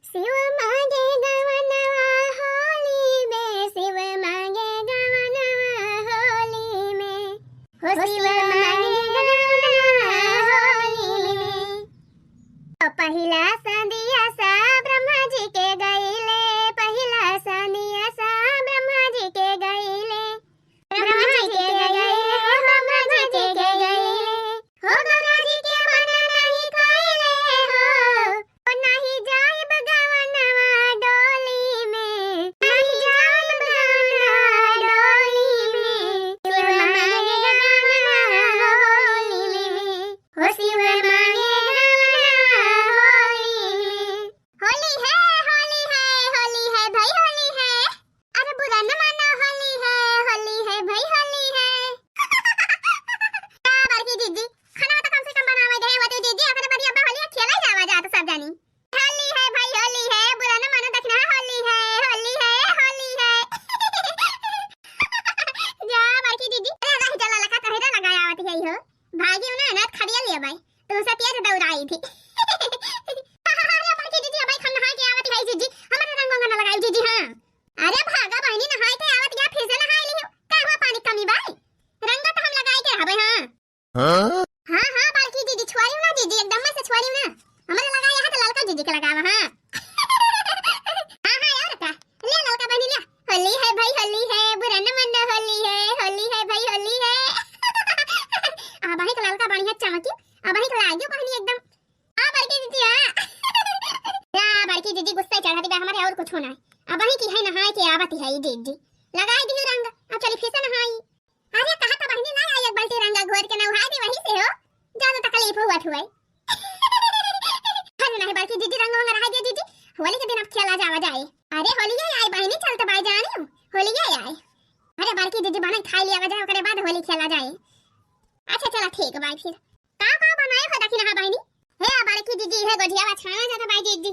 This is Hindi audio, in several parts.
शिव मांगे गवनवा होली में, शिव मांगे गवनवा होली में, हो शिव मांगे गवनवा होली में। तो पहिला संधिया सा ब्रह्मा जी के गईले, पहिला संधिया सा ब्रह्मा जी के गईले, ब्रह्मा जी के गईले, हो ब्रह्मा जी के गईले, हो गौरा जी के मन नहीं कइले हो, नहीं जाइब गवनवा डोली में, नहीं जाइब गवनवा डोली में, शिव मांगे गवनवा होली में, हो शिव मांगे गवनवा होली में। होली है होली है होली है भाई होली है, अरे बुरा न मानो होली है भाई होली है। बड़की दीदी खाना तो कम से कम बनावे गए होते दीदी, अगर बड़ी अब्बा होली खेला जावा जा तो सब जानी। होली है भाई होली है, बुरा न मानो देखना होली है होली है होली है। जा बड़की दीदी अरे रह जला लगा कहे तो लगाया आवत है हो, भागी उन्हें अनाथ खड़िया लिया भाई, तो उसे तेज दौड़ाई थी। अरे बड़की दीदी भाई हम नहा के आवत है जीजी, हमारे रंग न लगाई जीजी। हां अरे भागा बहनी नहाए के आवत गया फिर से नहाई ली का हुआ पानी कमी भाई, रंग तो हम लगाई के रहबे। हां हां हां बड़की दीदी छोड़ी ना जीजी, एकदम से छोड़ी ना, हमारे लगाया है तो ललका जीजी के लगावा। हां हां हां यार का ले ललका बहनी ले, होली है भाई होली है, बुरा न मानो होली है भाई होली है। आ भाई का ललका बढ़िया चमकी, आ भाई का लागियो बहनी एकदम। आ बड़की दीदी या बड़की दीदी गुस्सा चढ़ा दी हमारे, और कुछ होना है। अब वही की है नहाए के आवत है दीदी, लगाई दी रंग, अब चली फिर से नहाई। अरे कहा तो बहनी ना आई एक बाल्टी रंग घोर के नहाई दी वही से हो, ज्यादा तकलीफ हुआ हुई। अरे नहीं बड़की दीदी रंग वंग रहा दे दीदी, होली के दिन अब खेला जावा जाए। अरे होली आई बहनी चल तो भाई जानी होली आई। अरे बड़की दीदी बना खाई लिया जाए ओकरे बाद होली खेला जाए। अच्छा चला ठीक भाई, फिर का बनाए हो देखी ना बहनी। हे बड़की दीदी है गोझियावा छाना जाता भाई दीदी,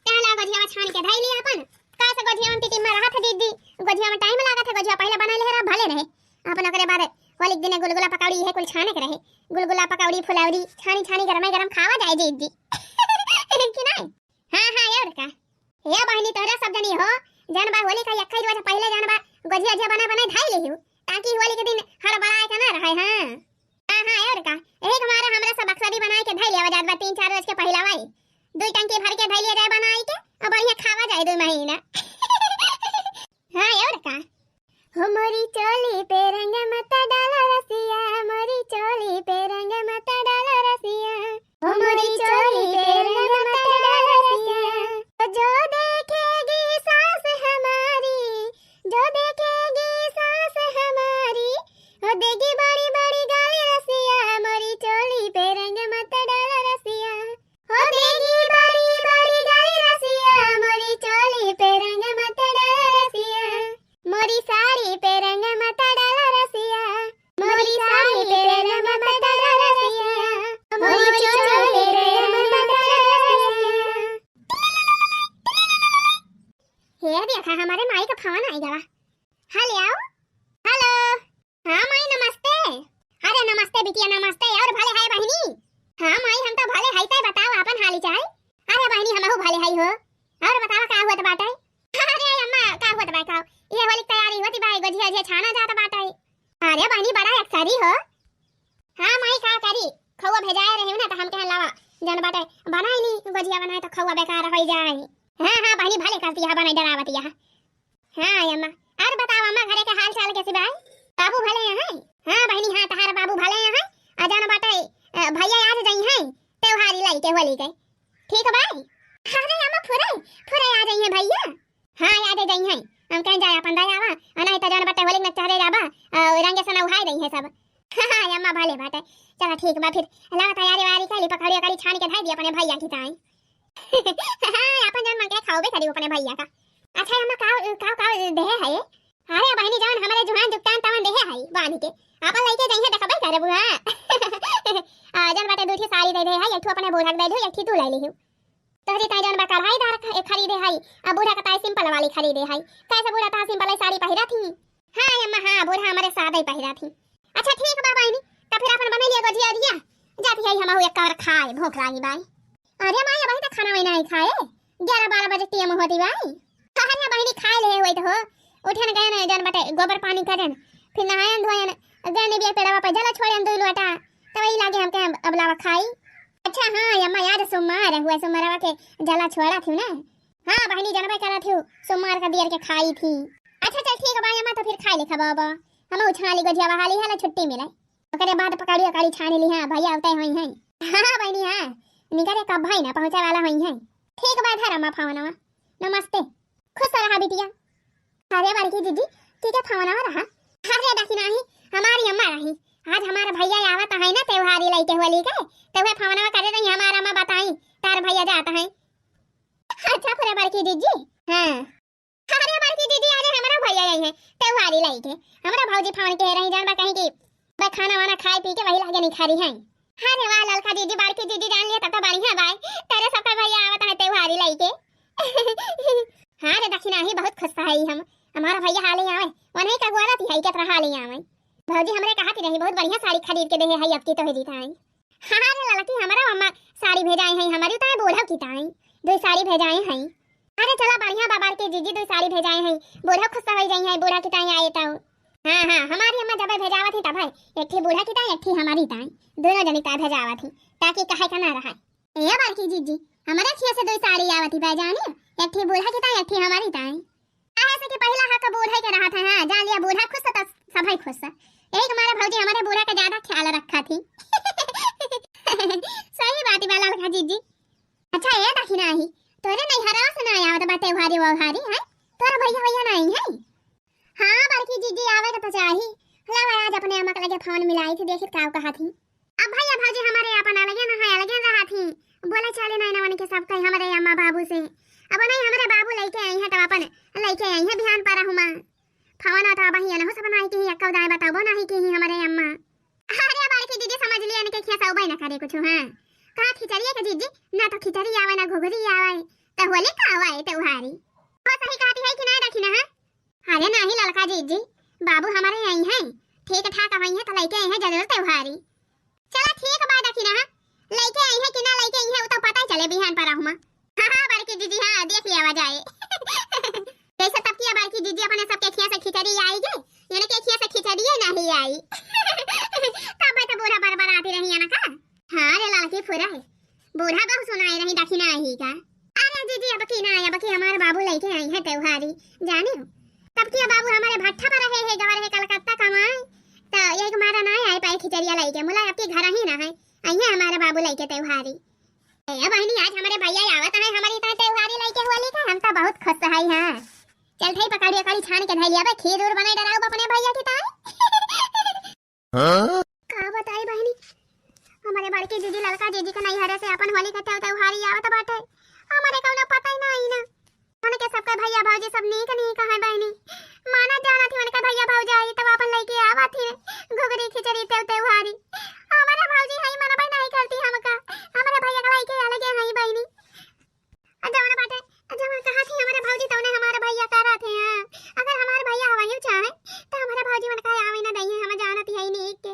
कहला गोझियावा छान के धई लिया अपन, कैसे गोझिया में टिटी में रहा था दीदी, गोझिया में टाइम लगा था, गोझिया पहले बना ले रहा भले रहे अपन, ओकरे बाद होली के दिन गुलगुला पकौड़ी है कुल छाने के रहे, गुलगुला पकौड़ी फुलौड़ी छानी छानी गरम खावा जाए दीदी। कि नहीं? हां हां यार का ये बहनी तोरा सब जनी हो, जनबा होली का 21 रोज पहले जनबा गोझिया जे बना धाई लेहु, ताकि होली के दिन हर बड़ाए का ना रहे। हां हां यार का एक हमारा हमरा सब अक्सरी बनाए के धाई लेवा जात बा 3-4 रोज के पहला वाई, 2 टंकी भर के धाई ले जाए बनाई के, अब बढ़िया खावा जाए 2 महीना। हां यार का हो मोरी चोली पे रंग मत डाला रसिया, मोरी चोली पे रंग मत डाला रसिया, हो मोरी चोली पे रंग मत डाला रसिया, जो देखेगी सास हमारी, जो देखेगी सास हमारी, हो देगी बड़ी बड़ी गाली रसिया, मोरी चोली पे रंग मत डाला रसिया, हो देगी बड़ी बड़ी गाली रसिया, मोरी चोली पे रंग मत डाला रसिया, मोरी साड़ी पे रंग मत डाला रसिया, मोरी साड़ी पे रंग मत डाला रसिया, मोरी चोली पे रंग मत डाला रसिया। हे देखा हमारे माई का फोन आई गवा। हेलो हेलो हां माई नमस्ते। अरे नमस्ते बिटिया नमस्ते, और भले है बहनी। हां माई हम तो भले है, ते बताओ अपन हाल चाल। अरे बहनी हमहु भले है हो, और बताओ का हुआ बाटे। अरे अम्मा का हुआ बाटे, ये होली तैयारी होती भाई, गोझिया जे छाना जाता बाटे। अरे बहनी बड़ा एक्सरी हो। हां माई का करी, खौवा भेजाए रहे ना तो हम कह लावा जन बाटे बनाई नी, गोझिया बनाए तो खौवा बेकार हो जाए। हां हां बहनी भले करती है, बनाई डरावती है। हां अम्मा और बताओ अम्मा घरे के हाल चाल कैसे भाई, बाबू भले हैं? हां बहनी हां तहार बाबू भले हैं, अजान बाटे भैया आज जाई हैं त्योहारी लाई के होली के, ठीक भाई? अरे अम्मा फुरे फुरे आ जाई हैं भैया। हां याद जाई हैं, हम कहीं जाए अपन दयावा नहीं तो जान बाटे होली में चढ़े जाबा रंगे सना उहाई रही है सब। हां अम्मा भले बाटे, चला ठीक बा, फिर ला तैयारी वारी कर ली, पकौड़ी कड़ी छान के धाई दी अपने भैया की ताई। हां अपन जन मन के खाओबे करी अपने भैया का। अच्छा अम्मा का देहे है? अरे बहनी जान हमारे जुहान दुकान तवन देहे है बांध के, अपन लेके जाई है देखबे करे बुआ। जन बाटे दूठी साड़ी दे दे है, एक ठो अपने बूढ़ा दे दो, एक ठो तू ले ली हो। तोहरी ताई जन बा कढ़ाई दार खरीदे है, अब बूढ़ा का ताई सिंपल वाली खरीदे है, कैसे बूढ़ा ता सिंपल साड़ी पहिरा थी। हां अम्मा हां बूढ़ा हमारे सादा ही पहिरा थी। अच्छा ठीक बा बहनी, त फिर अपन बना लिया गोझिया दिया जाती है, हम एक और खाए भूख लागी बाई। अरे माई अभी तक खाना नहीं खाए, 11-12 बजे टीएम होती भाई कहना बहनी खा ले होई तो हो उठन गए ना जन बटे गोबर पानी करन फिर नहायन धोयन गने बिया पेड़वा पे जला छोड़न दो लोटा तब ही लागे हमके अबलावा खाई। अच्छा हां अम्मा याद सोमवार हुआ सोमवारवा के जला छोड़ा थी ना। हां बहनी जनबे करा थी सोमवार का दियर के खाई थी। अच्छा चल ठीक है भाई अम्मा तो फिर खा ले खबाबा हम उछा ली गजिया हाली हाला छुट्टी मिले ओकरे बाद पकड़ियो काली छाने ली हां भैया आवते होई हैं। हां बहनी हां निकरे कब भाई ना पहुंचे वाला होई हैं। ठीक बात है रमा फावनवा नमस्ते खुश रहा बिटिया। अरे बड़की दीदी ठीक है फावनवा रहा। अरे देखी नहीं हमारी अम्मा रही आज हमारा भैया आवत है ना त्योहारी लइके होली के तो वे फावनवा करे रही हमारा अम्मा बताई तार भैया जाता है। अच्छा फिर बड़की दीदी हां अरे बड़की दीदी आज हमारा भैया आई है त्योहारी लइके हमारा भौजी फावन के रही जानबा कहीं की बस खाना वाना खाए पी के वही लागे नहीं खा रही हैं। अरे वाह ललका दीदी बड़की दीदी जान लिया तब तो बढ़िया बाय तेरे सबका भैया आवत है त्योहारी लइके। हां रे दक्षिणा ही बहुत खुश है हम हमारा भैया हाले आवे वने का गोरा थी है के तरह हाले आवे भौजी हमरे कहती रही बहुत बढ़िया साड़ी खरीद के दे है अब की तो हेदी ताई। हां रे ललकी हमारा मम्मा साड़ी भेजाई है हमारी तो बोढ़ा की ताई दो साड़ी भेजाई है। अरे चला बढ़िया बाबा के जीजी दो साड़ी भेजाई है बोढ़ा खुश हो जाई है बोढ़ा की ताई आए तो। हां हां हमारी अम्मा जब भेजावा थी तब है एक थी बूढ़ा की ताई एक थी हमारी ताई दोनों जनी ता भेजावा थी ताकि कहे का ना रहा ए बाकी जीजी हमारे खिया से दो साड़ी आवती भाईजानी एक थी बूढ़ा की ताई एक थी हमारी ताई ऐसे कि पहला हक बूढ़ा के रहा था। हां जान लिया बूढ़ा खुश था सभी खुश एक हमारा भौजी हमारे बूढ़ा का ज्यादा ख्याल रखा थी। सही बात है वाला जीजी। अच्छा ये देखी नहीं तोरे नहीं हरा से ना आवत बाटे भारी वो भारी है तोरा भैया भैया नहीं है। हां बड़की जीजी आवे तो चाही हला आज अपने अम्मा के लगे फोन मिलाई थी देखित का कहा थी अब भैया भाजी हमारे अपन अलगे ना है अलगे रहा थी बोले चले नहीं ना के सब कहीं हमारे अम्मा बाबू से अब नहीं हमारे बाबू लेके आई है तो अपन लेके आई है ध्यान पर हुमा फोन आता भैया ना हो सब बनाई की अक्का दाई बताओ नहीं की हमारे अम्मा। अरे बड़की दीदी समझ लिया ने के खिया सब ना करे कुछ। हां कहा खिचड़ी के जीजी ना तो खिचड़ी आवे ना घुघरी आवे तो होली का आवे त्योहारी हो सही कहती है कि नहीं रखी ना। अरे नहीं ललका जीजी बाबू हमारे आई हैं ठीक ठाक आई है तो लेके आई है जरूर त्योहारी। चला ठीक बात रखी ना लेके आई है कि ना लेके आई है वो तो पता ही चले बिहान पर आहुमा। हां बड़की दीदी हां देख लिया आवाज आए कैसे तब की बड़की दीदी अपने सबके खिया से खिचड़ी आई गई यानी के खिया से खिचड़ी नहीं आई तब तो बूढ़ा बरबर आती रही है ना का। हां रे लड़की फुरा है बूढ़ा बहुत सुनाई रही दक्षिणा ही का। अरे दीदी अब की ना आया बाकी हमारे बाबू लेके आई है त्योहारी जाने हो तब की बाबू हमारे भट्ठा पर रहे है गवर है कलकत्ता कमाए तो एक हमारा ना आए पाए खिचड़िया लेके मुला आपके घर ही ना है आई है हमारे बाबू लेके त्योहारी। ए बहनी आज हमारे भैया आवत है हमारी ता त्योहारी लेके होली का हम तो बहुत खुश है। हां चल भाई पकड़िए काली छान के धैलिया बे खीर और बनाई डराओ अपने भैया की ताई। हां का बताई बहनी हमारे बड़की दीदी लड़का जीजी का नहीं हरे से अपन होली का त्योहारी आवत बाटे हमारे को ना पता ही नहीं ना उनके सबका भैया भौजी सब नीक नहीं कहा बहनी माना जाना थी उनका भैया भौजी आई तब अपन लेके आवा थी घुघरी खिचड़ी त्योहारी हमारा भौजी है मना भाई नहीं करती हमका हमारे भैया का लेके अलगे है बहनी जवन बाटे जब कहा थी हमारे भौजी तो ने हमारे भैया करा थे। अगर हमारे भैया हवाई चाहे तो हमारे भौजी मन का आवे ना दई हम जानती है नहीं के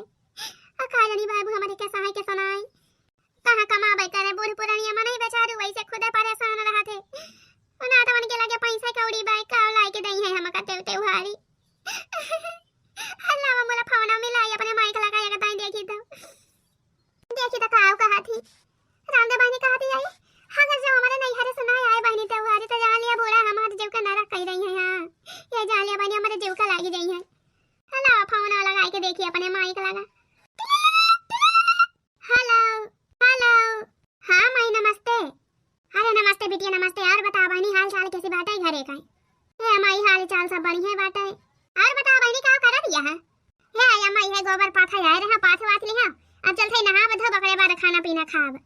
अखा जानी बाबू हमारे के सहाय के सुनाई कहां कमाबे करे बूढ़ पुरानिया मन ही बेचारू वैसे खुद परेशान रहते ना तो उनके लगे पैसा कौड़ी बाई का लाई के दई है हमका त्योहारी। अल्लाह मोला फोन मिलाई अपने माइक लगाया के ताई देखी तो काव कहा थी रामदेव बहनी कहा थी आई अगर जो हमारे नहीं हरे सुनाई आए बहनी त्योहारी तो जान लिया बुरा हमारे जीव का नरक कह रही है। हां ये जान लिया बहनी हमारे जीव का लागी रही है। हेलो फोन लगा के देखिए अपने माइक लगा हेलो हेलो हां माई नमस्ते। अरे नमस्ते बिटिया नमस्ते और बता बहनी हाल चाल कैसी बात है घरे का ए माई हाल चाल सब बढ़िया बात है और बता बहनी का कर दिया है हे या माई है गोबर पाथा आए रहा पाथ वाथ लिया अब चल थे नहा बधो बकरे बाद खाना पीना खाब।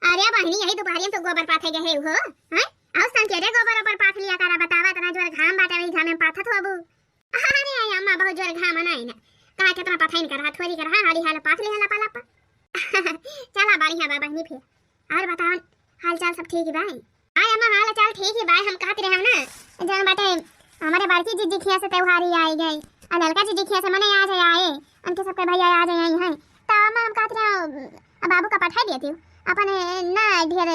अरे बहनी यही दोपहर में तो गोबर पाथे गए हो हैं आओ संग के रे गोबर पर पाथ लिया करा बतावा तना जोर घाम बाटे वही घाम में पाथत होबू। अरे अम्मा बहुत जोर घाम नहीं ना का कितना पाथाइन कर हाथ थोड़ी कर हाली हाल पाथ लिया ला पाला चला बढ़िया बा बहनी फिर और बताओ हाल चाल सब ठीक है भाई। आय अम्मा हाल चाल ठीक है भाई हम कहते रहे ना जान बाटे हमारे बड़की जीजी खिया से त्योहारी आई गई और लड़का जीजी खिया से मने आज आए उनके सबके भैया आज आई हैं तो अम्मा हम कहते रहे बाबू का पठा दिए थी अपने ना ढेर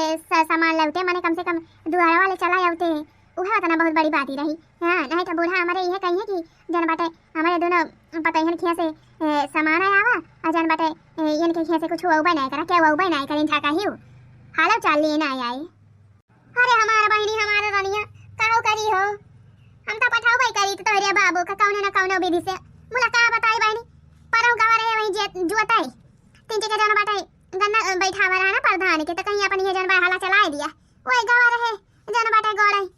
सामान लौटे माने कम से कम दुआरा वाले चला जाते उहा तना बहुत बड़ी बात ही रही। हां नहीं तो बूढ़ा हमारे ये कहिए कि जन बाटे हमारे दोनों पता हन खिया से सामान आवा और जन बाटे इनके खिया से कुछ हुआ नहीं करा क्या हुआ नहीं करें था कहियो हालो चाल लिए ना आई। अरे हमारा बहनी हमारा रानिया काहो करी हो हम तो पठाओ भाई करी तो तोरे बाबू का कौन ना कौन विधि से मुला का बताई बहनी पर गवा रहे वही जे जुताई तीन के जन बाटे गन्ना बैठावा रहा ना प्रधान के तो कहीं अपन ये जन हाला चला दिया वही गवा रहे जन बाटे गोड़ाई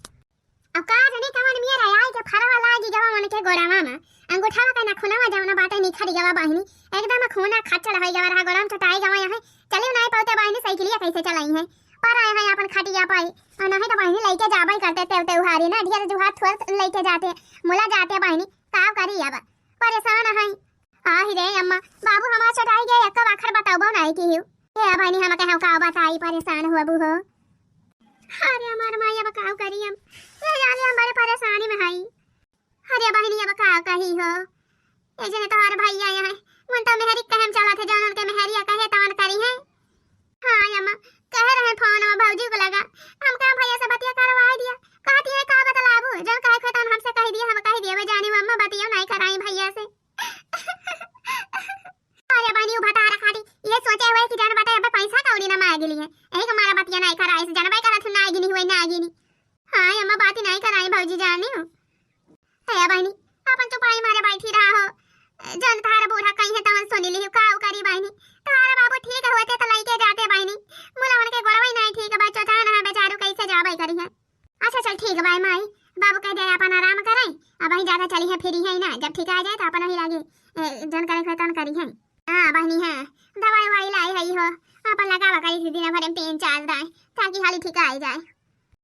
अब का जनी कवन मिया आई के फरवा लागी गवा मन के गोड़ा मामा अंगूठावा का ना खुनावा जावना बाटे निखरी गवा बहनी एकदम खूना खच्चड़ होई गवा रहा गोड़म चटाई गवा यहां चले नहीं पाते बहनी साइकिलिया कैसे चलाई है पर आए हैं अपन खटिया पाई और नहीं तो बहनी लेके जाबई करते त्योहारी ना ढेर जुहार थोर लेके जाते मुला जाते बहनी काव करी अब परेशान है आही रे अम्मा बाबू हमार चटाई गए एक आखर बताओ नहीं की ये बहनी हम कहौ का बताई परेशान हुआ बू हो। अरे हमार माई अब काव करी हम ये जाने हमारे परेशानी में हई। अरे बहनी अब का कही हो ए जने तोहर भैया है मन तो मेहरी कहम चला थे जौन के मेहरिया कहे तवन करी है। हां अम्मा कह रहे फोन में भौजी को लगा हम का भैया से बतिया करवा दिया कहती है का बतलाबू जौन कहे खतन हमसे कह दिया हम कह दिया वे जानी अम्मा बतिया नहीं कराई भैया से। अरे बहनी बता रखा दी ये सोचे हुए कि जान बता अब पैसा कौड़ी ना मांग ली है एक हमारा बतिया नहीं कराई से जानबाई करा थु ना गिनी हुई ना गिनी। हां अम्मा बात नहीं कराई भौजी जानी हो है बहनी अपन तो पाई मारे बैठी रहा हो जन तारा बूढ़ा कहीं है तवन सुनी ली का करी बहनी तारा बाबू ठीक होते तो लेके जाते बहनी मुला उनके गोड़वई नहीं ठीक बच्चों था ना बेचारू कैसे जाबई करी है। अच्छा चल ठीक बाय माई बाबू कह दे अपन आराम करें अब वही ज्यादा चली है फिरी है ना जब ठीक आ जाए तो अपन ही लागे जन करे खतन करी है। हां बहनी है दवाई वाई लाई है हो अपन लगावा करी थी दिन भर में 3-4 दाए ताकि हाली ठीक आ जाए।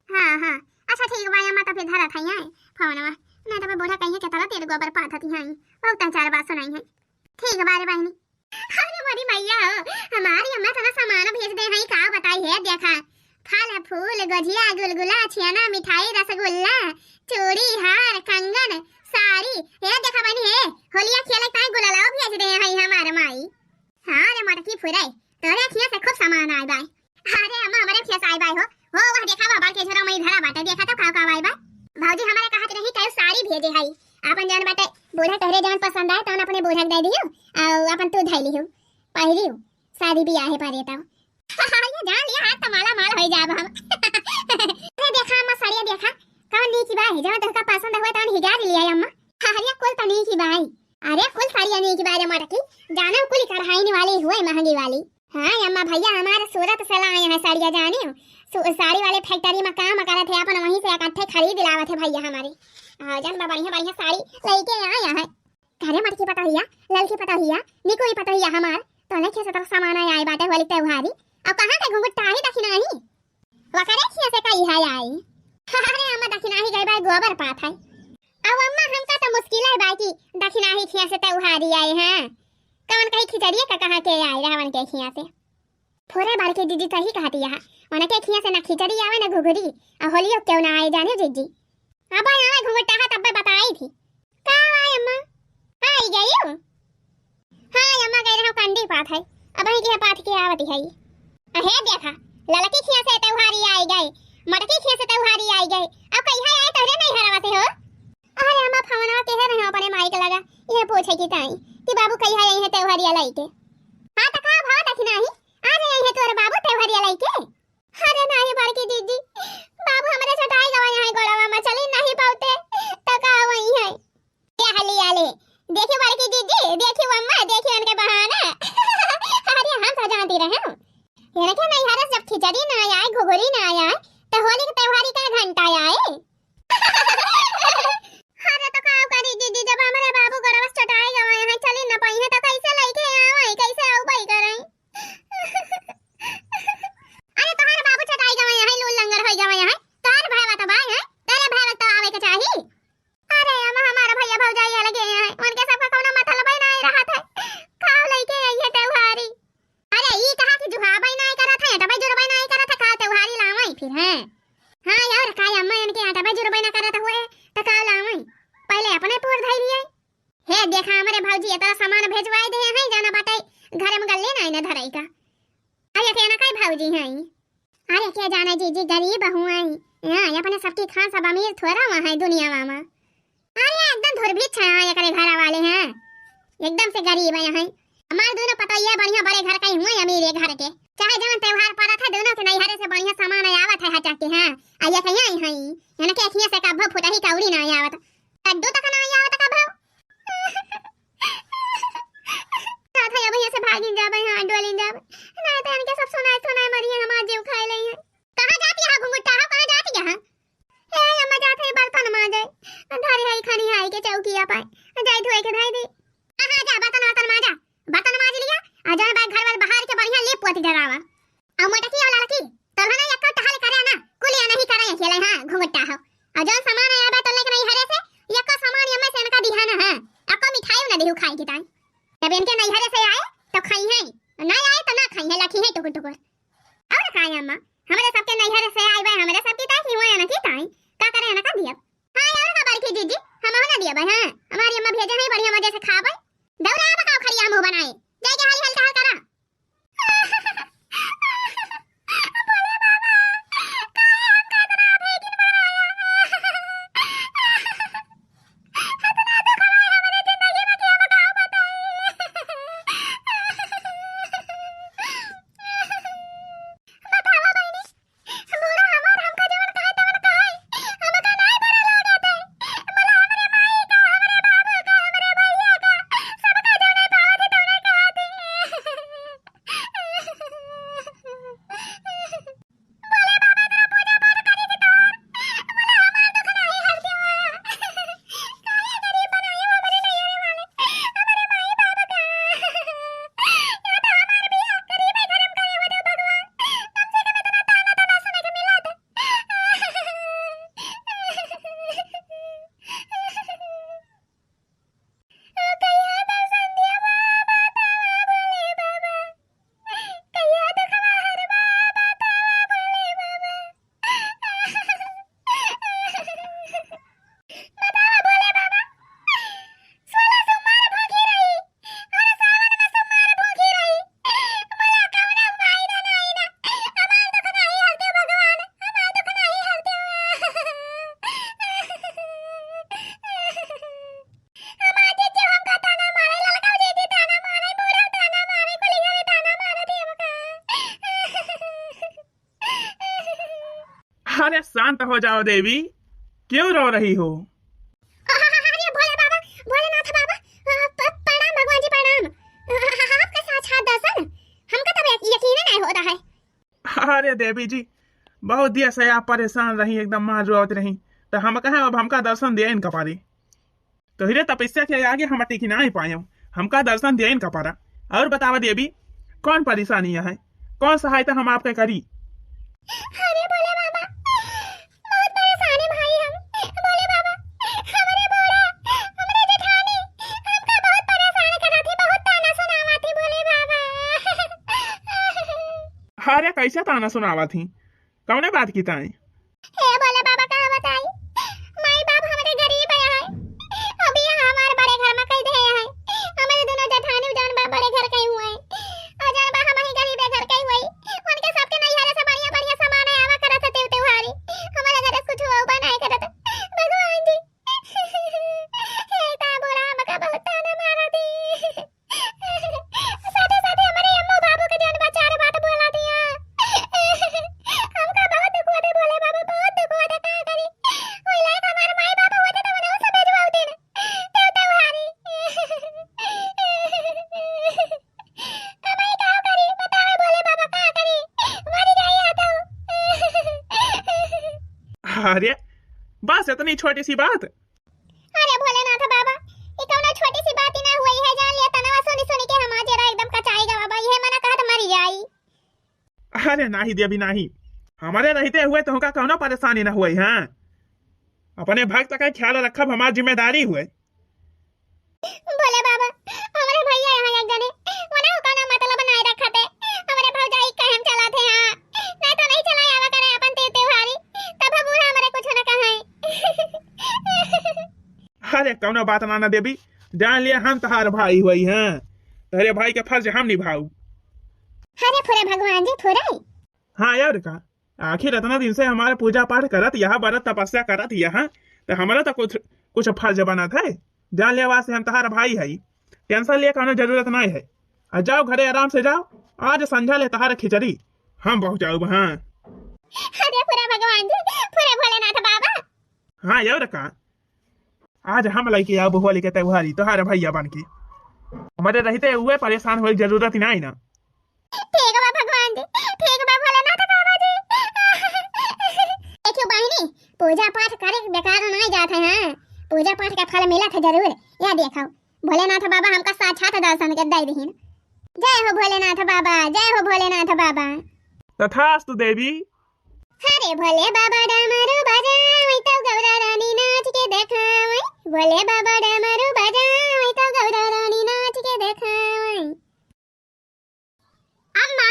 हां अच्छा ठीक बाय अम्मा तो फिर धरा था है फोनवा नहीं तो मैं बूढ़ा कहीं के तरह तेरे गोबर पाथती हैं बहुत 4 बात सुनाई है। ठीक बारे बहनी। अरे मोरी मैया हमारी अम्मा तना सामान भेज दे हई का बताई है देखा फल फूल गजिया गुलगुला छियाना मिठाई रसगुल्ला चूड़ी हार कंगन साड़ी हे देखा बनी है होलिया खेले काई गुलालाओ भेज दे हई हमार माई। हां रे मटकी फुराई तोरे खिया से खूब सामान आई बाई। अरे अम्मा हमारे खिया से आई बाई हो वह देखा बाबा के छोरा मई धरा बाटे देखा तो का आई बाई भौजी हमारे कहत रही कई साड़ी भेजे हई अपन जान बाटे बूढ़ा तोहरे जान पसंद आए तौन अपने बूढ़ा दे दियो और अपन तू धैली हो पहिली हो शादी बियाह है पारे तब ये जान लिया हाथ माला माल हो जाब हम। अरे देखा अम्मा साड़िया देखा कौन नी की बाई जब तोहका पसंद हुआ तौन हिगार लिया अम्मा। अरे कुल तो नी की बाई अरे कुल साड़िया नी की बाई मटकी जाना कुल कढ़ाई वाली हुए महंगी वाली। हां अम्मा भैया हमारे सूरत से लाए हैं साड़िया जाने साड़ी वाले फैक्ट्री में काम करत है अपन वहीं से इकट्ठे खरीद लावत है भैया हमारे जन बढ़िया बढ़िया साड़ी लेके आया है घरे मटकी पता हिया ललकी पता हिया निको ही पता हिया हमार तो नहीं खेस तो सामान आई बाटे होली त्योहारी अब कहां के घुंघट ताही दखिना ही वकरे खिया से कई है आई। अरे अम्मा दखिना ही गई बाई गोबर पात है अब अम्मा हमका तो मुश्किल है बाई की दखिना ही खिया से त्योहारी आई हैं कौन कहीं खिचड़िए का कहां के आई रावण के खिया से थोड़े बार के दीदी तही कहती है उनके खिया से ना खिचड़ी आवे ना घुघरी और होलियो क्यों ना आए जाने जीजी अब आए घुंघटा है तब बताई थी का आई अम्मा आई गई हो। हां अम्मा गई रहा कंडी पात है अब ही के पात के आवती है अहे देखा ललकी खिया से त्योहारी आई गई मटकी खिया से त्योहारी आई गई अब कहीं आए तोरे नहीं हरावते हो। अरे अम्मा फोनवा के है रहे अपने माई के लगा ये पूछे की ताई कि बाबू कहीं आई है त्योहारी लाई के हां त का भाव दखिना ही आ रहे हैं तोरे बाबू त्योहारी लाई के। अरे नहीं बड़की दीदी बाबू हमारे चटाई गवा यहां गोड़वा में चली नहीं पाते तो का वही है क्या हली आले देखियो बड़की दीदी देखियो अम्मा देखियो उनके बहाना। अरे हम तो जानती रहे ये के नहीं हरस जब खिचड़ी ना आए घुघरी ना आए तो होली के त्योहारी का घंटा आए। अरे तो का करी दीदी जब हमारे बाबू गोड़वा चटाई गवा यहां चली ना पाई है तो कैसे लेके आवे कैसे आऊ भाई करई। अरे तुम्हारे बाबू चटाई गवा यहां लूल लंगर होई गवा यहां तार भाई तो भाई है तेरे भाई तो आवे के चाहिए। अरे अम्मा हमारा भैया भौजाई लगे हैं उनके सबका कोनो मतलब ही नहीं रहा था का लेके आई है त्योहारी। अरे ई कहा कि जुहाबाई नहीं करा था टबाई जुरबाई नहीं करा था का त्योहारी लावई फिर है। हां यार का अम्मा इनके टबाई जुरबाई ना करा था हुए तो का लावई पहले अपने पूर धई लिए हे देखा हमारे भौजी इतना सामान भेजवाई दे हैं जाना बाटे घर में गल्ले नहीं ना धरई का अरे के ना काय भाऊजी हैं। अरे क्या जाना जी गरीब हूँ आई यहाँ अपने सबकी खान सब अमीर थोड़ा वहाँ है दुनिया में। अरे एकदम धुरभिक्ष है यहाँ करे घर वाले हैं एकदम से गरीब है यहाँ। हमारे दोनों पता ये बढ़िया बड़े घर का ही हुए अमीर घर के चाहे जवन त्योहार पड़ा था दोनों के नैहरे से बढ़िया सामान आवत है हटाते हैं आया के यहाँ है यानी के अखियां से का भव फुटा ही कौड़ी ना आवत दो तक ना आवत का भव साथ है अब यहाँ से भागी जाबे हां डोली जाबे ना तो इनके सब सुनाए मरी हमार जीव खाए ले हैं। कहां जाती है घुंघटा हो कहां जाती है ए अम्मा जाते बर्तन मांजे धारी है खानी है के चौकिया पाए जाई धोए के धाई दे कहां जा बर्तन मांज लिया आ जा भाई घर वाले बाहर के बढ़िया लेप पोती डरावा आ मोटा की वाला लड़की तब ना एक टहल करे ना कुलिया नहीं करे खेले हां घुंघटा हो आ जौन सामान आया बा तो लेके नहीं हरे से एक सामान यम्मा से इनका दिहाना है आपको मिठाई ना देहु खाई की ताई जब इनके नहीं हरे से आए तो खाई है ना आए तो ना खाई है लखी है टुकुर टुकुर और खाई अम्मा हमारे सबके नहीं हरे से आए भाई हमारे सबकी ताई की हुए ना की ताई का करे ना का दिया हां और का बार की जीजी हम ना दिया भाई हां हमारी अम्मा भेजे है बढ़िया मजे से खाबे दौरा बताओ खड़िया मुंह बनाए जाके हाली हल्का करा बोले बाबा काहे हमका इतना बेकिन बनाया इतना दुख हुआ हमारे जिंदगी में क्या बताओ बताओ बहनी बूढ़ा हमार हमका जवन कहे तवन कहे हमका नहीं बड़ा लागत है बोला हमरे माई का हमरे बाबू का हमरे भैया का सबका जाने पावत है तवने कहती बोले बाबा तेरा पूजा पाठ करी थी तो बोला हमार दुख नहीं हरती काहे गरीब बनाए हमारे नैहरे वाले हमारे माई बाबू का या तो हमार भी गरीब है गरम करे हो दे भगवान कम से कम इतना ताना तो ना सुने के मिला दे कहिया दर्शन दिया बाबा तावा बोले बाबा कहिया दुखवा हर बाबा तावा बोले बाबा बतावा बोले बाबा 16 सोमवार भूखी रही और सावन में सोमवार भूखी रही मला कवना माई ना नहीं ना हमार दुख नहीं हरते भगवान हमार दुख नहीं हरते हमार जीजी हमका ताना मारे ललकाऊ जीजी ताना मारे बूढ़ा ताना मारे कुलिया ताना मारे दी हमका अरे शांत हो जाओ देवी क्यों रो रही हो। अरे भोले बाबा भोलेनाथ बाबा प्रणाम भगवान जी प्रणाम आपका साक्षात दर्शन हमका तब यकीन नहीं होता है। अरे देवी जी बहुत दिया से आप परेशान रही एकदम मार रोत रही तो हम कहे अब हमका दर्शन दिया इनका पारी तो हिरे तपस्या के आगे हम टिकी ना पाए हमका दर्शन दिया इनका पारा और बतावा देवी कौन परेशानी है कौन सहायता हम आपके करी। अरे भोले बाबा बहुत परेशानी भाई हम भोले बाबा हमरे बूढ़ा हमरे जेठानी हमका बहुत परेशान करा थी बहुत ताना सुनावा थी भोले बाबा अरे कैसे ताना सुनावा थी कौने बात की ताई हे भोले बाबा कहाँ बताई माई बाप हमारे गरीब है अभी हमारे बड़े घर में कई दे है हमारे दोनों जेठानी जान बा बड़े घर कई हुए और जान बा हम ही गरीब घर कई हुई उनके सबके नैहरे से बढ़िया बढ़िया सामान आवा करत थे त्योहारी हमारे घर कुछ हुआ बनाए करत भगवान जी हे ता बोला हमका बहुत ताना मारा थी साथे साथे हमारे अम्मू बाबू के जान चार बात बोला दिया हमका बहुत दुख होते भोले बाबा बहुत दुख होते का करी ओई लायक हमारे माई बाबू होते तो मने सब भेजवा देन त्योहारी हमें क्या करी बताओ भोले बाबा का करी मर जाइए तो अरे बस इतनी छोटी सी बात। अरे भोलेनाथ बाबा ये कौन छोटी सी बात ही ना हुई है जान लिया तनवा सुनी सुनी के हम जरा एकदम कचाएगा बाबा ये मना कहत मरी जाई। अरे नहीं देवी नहीं हमारे रहते हुए तुमका कौनो परेशानी न हुई है अपने भक्त का ख्याल रखब हमारी जिम्मेदारी हुए। भोले बाबा हमारे भैया यहाँ एक जने वना कोना मतलब बनाए रखते हमारे भौजाई कहम चलाते हां नहीं तो नहीं चलाया आवा करे अपन त्योहारी तब बूढ़ा हमारे कुछ न कहे अरे कौनो बात ना देवी जान लिया हम तहार भाई हुई हैं तेरे भाई के फर्ज हम निभाऊ। अरे फुरे भगवान जी फुरे। हाँ यार का आखिर इतना दिन से हमारे पूजा पाठ करत यहाँ बरत तपस्या करत यहाँ तो हमारा तो कुछ कुछ फर्ज बनत है। जान लेवा से हम तुम्हारा भाई है, टेंशन लिए कहने जरूरत नहीं है। और जाओ घरे आराम से जाओ, आज संझा ले तुम्हारा खिचड़ी हम पहुँचाऊ। हाँ अरे फुरे भगवान जी फुरे भोलेनाथ बाबा। हाँ यार का आज हम लड़के आओ बुआ लेके त्योहारी तुम्हारे भैया बन के हमारे रहते हुए परेशान हो जरूरत नहीं ना। ठीक बा भगवान जी, ठीक बा भोलेनाथ बाबा जी। देखियो बहनी पूजा पाठ करे बेकार नहीं जाते हैं, पूजा पाठ का फल मिला था जरूर। या देखो भोलेनाथ बाबा हमका साक्षात दर्शन के दे दीन। जय हो भोलेनाथ बाबा, जय हो भोलेनाथ बाबा। तथास्तु देवी। अरे भोले बाबा डमरू बजावै तो गौरा रानी नाच के देखावै। भोले बाबा डमरू बजावै तो गौरा रानी नाच के देखावै। अम्मा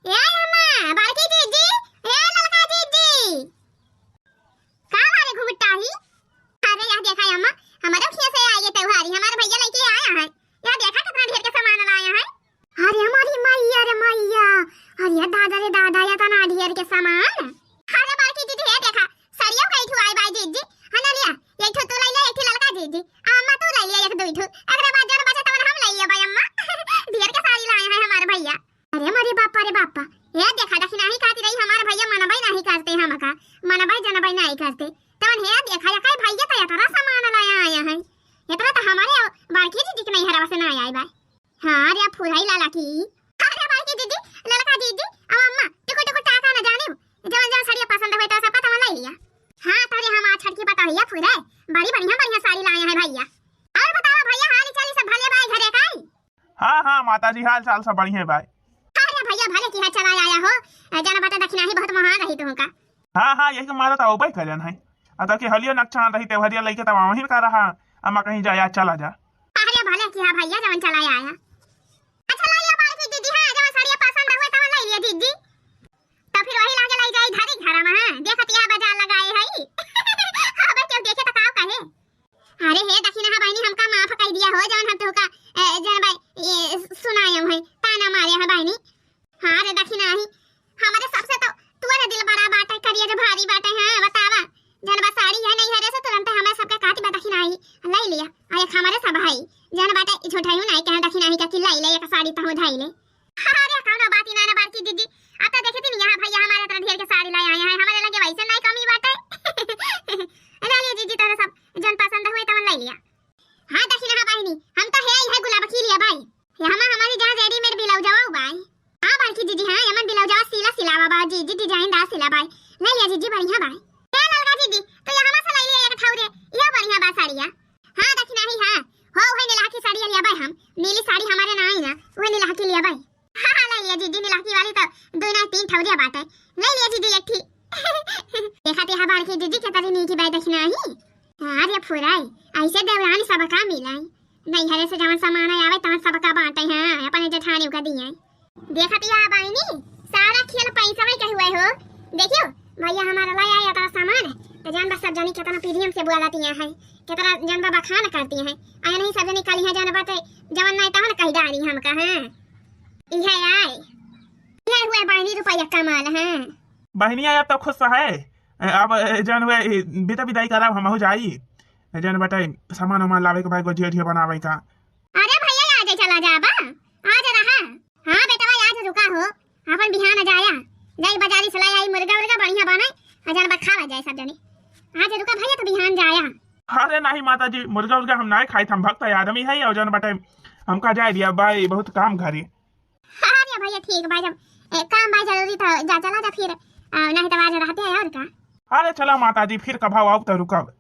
ए अम्मा बालकी जीजी ए ललका जीजी का मारे घुमटा ही। अरे यह देखा अम्मा हमारे खेत से आई है त्योहारी, हमारे भैया लेके आया है। यह देखा कितना ढेर के सामान लाया है। अरे हमारी मैया रे मैया, अरे दादा रे दादा या तना ढेर के सामान। अरे बालकी जीजी ये देखा सरिया कई ठो आई बाई जीजी हना लिया। एक ठो तू ले ले, एक ठो ललका जीजी अम्मा तू ले ले एक दो ठो। अगला बार जन बचा तवन हम ले लिया भाई अम्मा। ढेर के साड़ी लाए हैं हमारे भैया। अरे मारे बापा रे बापा ये देखा देखी नहीं कहती रही हमारे भैया मनबाई नहीं करते, हमका मनबाई जनबाई नहीं करते तवन हे देखा या काय भैया तो इतना सामान लाया आया है। इतना तो हमारे बालकी जीजी के नहीं हरवा से ना आई बाई। हां रे फुराई लाला की। अरे बालकी जीजी ललका जीजी अब अम्मा टिको टिको टाका ना जाने जवन जवन साड़ी पसंद होई तो सब तवन ले लिया। हां तोरे हम आज छठ की पता भैया फुराई बड़ी बढ़िया बढ़िया साड़ी लाए हैं भैया। और बताओ भैया हाल चाल सब भले भाई घरे काई। हाँ हाँ माता जी हाल चाल सब बढ़िया है भाई। अरे भैया भले की चला आया हो, जाना बता दक्षिणा ही बहुत महान रही तुमका। हाँ हाँ यही मारा तो ऊपर कजन है अतः कि हलियो नक्षा रही त्योहारिया लेके तब वहीं का रहा अम्मा कहीं जाया चला जा। अरे भले की भैया जवन चला आया। अच्छा ला लिया बालकी दीदी। हां जवन साड़ी पसंद होए तवन ले लिया दीदी। तो फिर वही लागे लाई जाई घरे घर में। हां देखत या बाजार लगाए है। अब क्यों देखे तो काव कहे। अरे हे दक्षिणा हा बहनी हमका माफ कर दिया हो जवन हम तोका जन भाई ये सुनाया है ताना मारे है बहनी। हां रे दक्षिणा ही हमारे सबसे तो तुअरे दिल बड़ा बाटे करिए जो भारी बाटे। हां बतावा जनबा साड़ी है नहीं है रे से तुरंत हमें सबके काटी बा दक्षिणा ही ले लिया। आए हमारे सब भाई जन बाटे छोटा ही नहीं कहे दक्षिणा ही का कि ले ले एक साड़ी तो धाई ले। अरे कौनो बात ही ना बालकी दीदी आता देखे थी यहां भैया हमारे तरह ढेर के साड़ी लाए आए हैं, हमारे लगे वैसे नहीं कमी बाटे। ले लिया जीजी तो सब जन पसंद हुए तवन ले लिया। हां दक्षिणा बहनी हम तो है गुलाब की लिया भाई। हम हमारी जहां रेडीमेड ब्लाउज जाओ भाई। हां बालकी दीदी हां यमन ब्लाउज जाओ सिला सिलावा बा जीजी डिजाइन दार सिला भाई ले लिया जीजी बढ़िया भाई। ए ललका दीदी तो यहां से ले लिया एक ठाउरे ये बढ़िया बा साड़िया। हां दक्षिणा ही हां हो वही नीला की साड़ी लिया भाई। हम नीली साड़ी हमारे ना आई ना वही नीला की लिया भाई। हां ले लिया जीजी नीला की वाली तो दो ना तीन ठाउरे बात है ले लिया जीजी एक थी। देखा ते बालकी दीदी के तरी नी की बाई दक्षिणा ही। अरे फुराई ऐसे देवरानी सबका मिलाई नहीं हरे से जवन सामान आवे तवन सबका बांटे हैं अपने जेठानी का दिए। देखत या बाईनी सारा खेल पैसा में कहुए हो। देखियो भैया हमारा लाया आया था सामान तो जान बस सब जानी कितना प्रीमियम से बुलाती हैं कितना जान बाबा खाना करती हैं। आया नहीं सब जानी काली है जान बात जवन नहीं तवन कह डाली हम का। हां इहे आए ये हुए बाईनी रुपया कमाल है। बहनिया या तो खुश है अब जन हुए बिता विदाई करा हम हो जाई जन बताई सामान वामान लावे के भाई गोजिया ढिया बनावे का। अरे भैया आज चला जा बा आज रहा। हां बेटा आज रुका हो अपन बिहान जाया जाई बाजारी से लाई मुर्गा मुर्गा बढ़िया बनाई अजन बा खावा जाए सब जने। आज रुका भैया तो बिहान जाया। अरे नहीं माता जी मुर्गा उर्गा हम नहीं खाई हम भक्त आदमी है और जन बताई हमका जाए दिया भाई बहुत काम घरे। अरे भैया ठीक भाई जब काम भाई जरूरी था जा चला जा फिर नहीं तो आज रहते हैं और का। अरे चला माता जी फिर कब आओ तो रुकब।